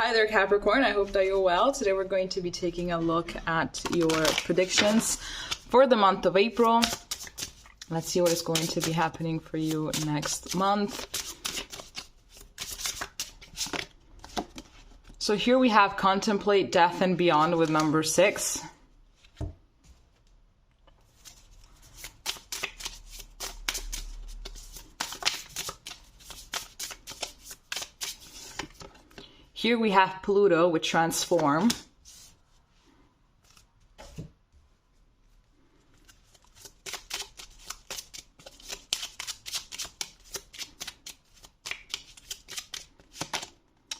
Hi there, Capricorn. I hope that you're well. Today we're going to be taking a look at your predictions for the month of April. Let's see what is going to be happening for you next month. So here we have Contemplate Death and Beyond with number 6. Here we have Pluto with Transform.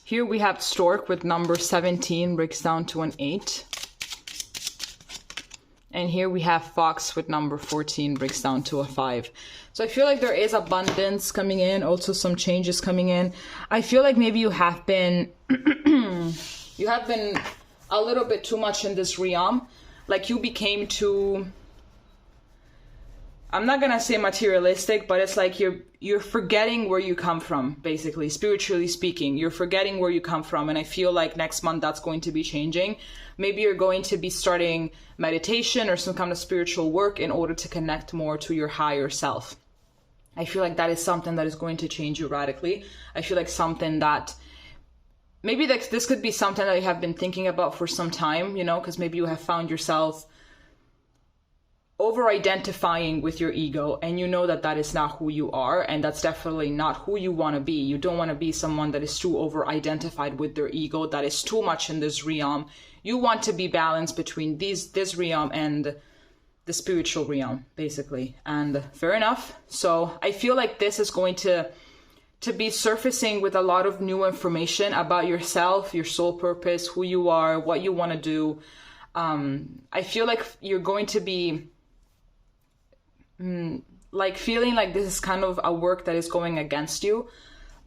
Here we have Stork with number 17, breaks down to an 8. And here we have Fox with number 14, breaks down to a 5. So I feel like there is abundance coming in, also some changes coming in. I feel like maybe you have been a little bit too much in this realm. Like you became too, I'm not gonna say materialistic, but it's like you're forgetting where you come from, basically, spiritually speaking. You're forgetting where you come from, and I feel like next month that's going to be changing. Maybe you're going to be starting meditation or some kind of spiritual work in order to connect more to your higher self. I feel like that is something that is going to change you radically. I feel like something that, maybe this could be something that you have been thinking about for some time, you know, because maybe you have found yourself over-identifying with your ego, and you know that that is not who you are, and that's definitely not who you want to be. You don't want to be someone that is too over-identified with their ego, that is too much in this realm. You want to be balanced between this realm and the spiritual realm, basically. And fair enough. So I feel like this is going to be surfacing with a lot of new information about yourself, your soul purpose, who you are, what you want to do. I feel like you're going to be like feeling like this is kind of a work that is going against you,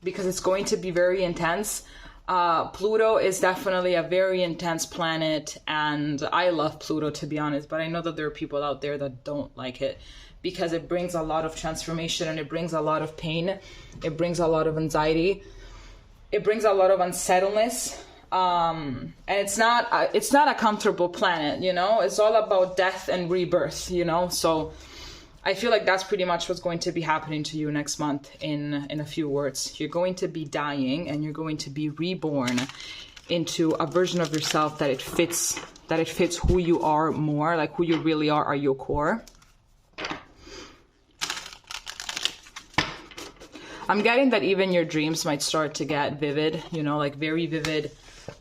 because it's going to be very intense. Pluto is definitely a very intense planet, and I love Pluto, to be honest, but I know that there are people out there that don't like it, because it brings a lot of transformation, and it brings a lot of pain, it brings a lot of anxiety, it brings a lot of unsettledness, and it's not a comfortable planet, you know. It's all about death and rebirth, you know. So I feel like that's pretty much what's going to be happening to you next month. In a few words, you're going to be dying, and you're going to be reborn into a version of yourself that it fits who you are more, like who you really are your core. I'm getting that even your dreams might start to get vivid, you know, like very vivid,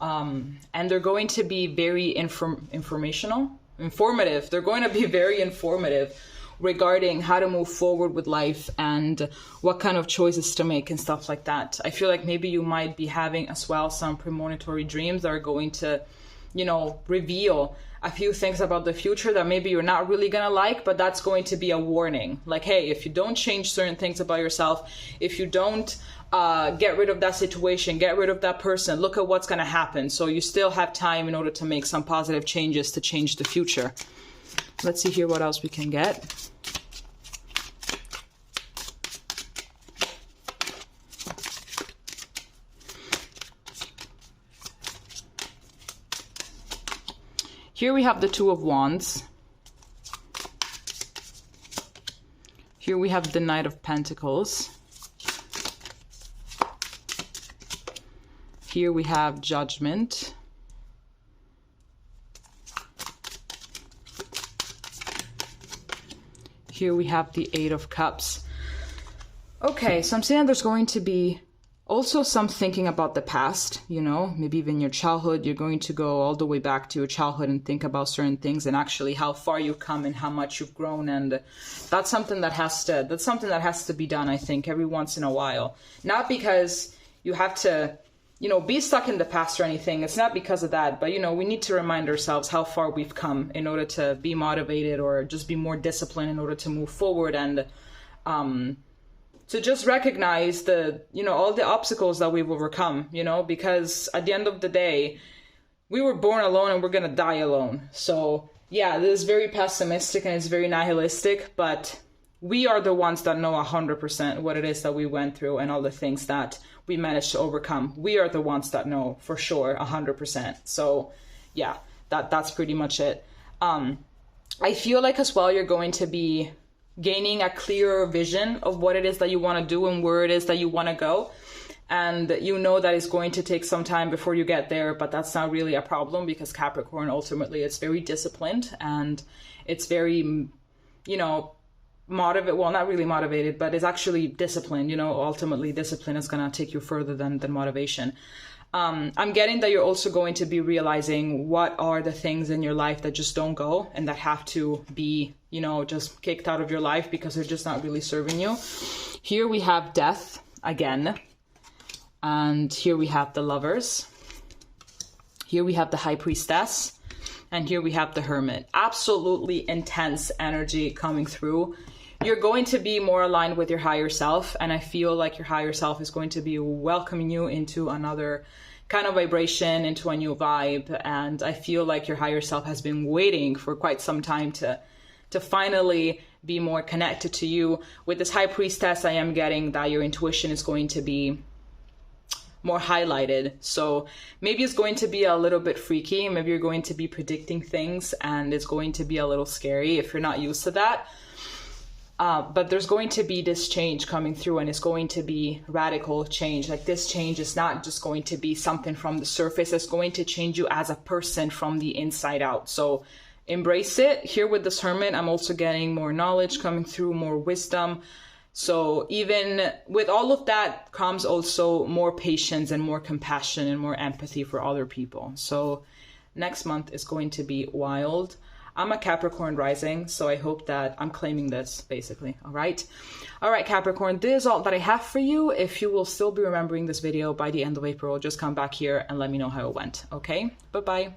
and they're going to be very informative. They're going to be very informative regarding how to move forward with life and what kind of choices to make and stuff like that. I feel like maybe you might be having as well some premonitory dreams that are going to, you know, reveal a few things about the future that maybe you're not really gonna like, but that's going to be a warning. Like, hey, if you don't change certain things about yourself, if you don't get rid of that situation, get rid of that person, look at what's gonna happen. So you still have time in order to make some positive changes to change the future. Let's see here what else we can get. Here we have the Two of Wands. Here we have the Knight of Pentacles. Here we have Judgment. Here we have the Eight of Cups. Okay, so I'm saying there's going to be also some thinking about the past, you know, maybe even your childhood. You're going to go all the way back to your childhood and think about certain things and actually how far you've come and how much you've grown. And that's something that has to be done, I think, every once in a while. Not because you have to, you know, be stuck in the past or anything. It's not because of that, but, you know, we need to remind ourselves how far we've come in order to be motivated or just be more disciplined in order to move forward, and to just recognize the, you know, all the obstacles that we've overcome, you know, because at the end of the day, we were born alone and we're going to die alone. So yeah, this is very pessimistic and it's very nihilistic, but we are the ones that know 100% what it is that we went through and all the things that we managed to overcome. We are the ones that know for sure, 100%. So yeah, that's pretty much it. I feel like as well, you're going to be gaining a clearer vision of what it is that you want to do and where it is that you want to go. And you know that it's going to take some time before you get there, but that's not really a problem, because Capricorn, ultimately, it's very disciplined and it's very, you know, motivated. Well, not really motivated, but it's actually disciplined. You know, ultimately discipline is going to take you further than motivation. I'm getting that you're also going to be realizing what are the things in your life that just don't go and that have to be, you know, just kicked out of your life because they're just not really serving you. Here we have death again. And here we have the Lovers. Here we have the High Priestess. And here we have the Hermit. Absolutely intense energy coming through. You're going to be more aligned with your higher self. And I feel like your higher self is going to be welcoming you into another kind of vibration, into a new vibe. And I feel like your higher self has been waiting for quite some time to finally be more connected to you. With this High Priestess, I am getting that your intuition is going to be more highlighted. So maybe it's going to be a little bit freaky. Maybe you're going to be predicting things and it's going to be a little scary if you're not used to that. But there's going to be this change coming through, and it's going to be radical change. Like, this change is not just going to be something from the surface. It's going to change you as a person from the inside out. So embrace it. Here with this Hermit, I'm also getting more knowledge coming through, more wisdom. So even with all of that comes also more patience and more compassion and more empathy for other people. So next month is going to be wild. I'm a Capricorn rising, so I hope that I'm claiming this, basically. All right, Capricorn, this is all that I have for you. If you will still be remembering this video by the end of April, just come back here and let me know how it went. Okay, bye-bye.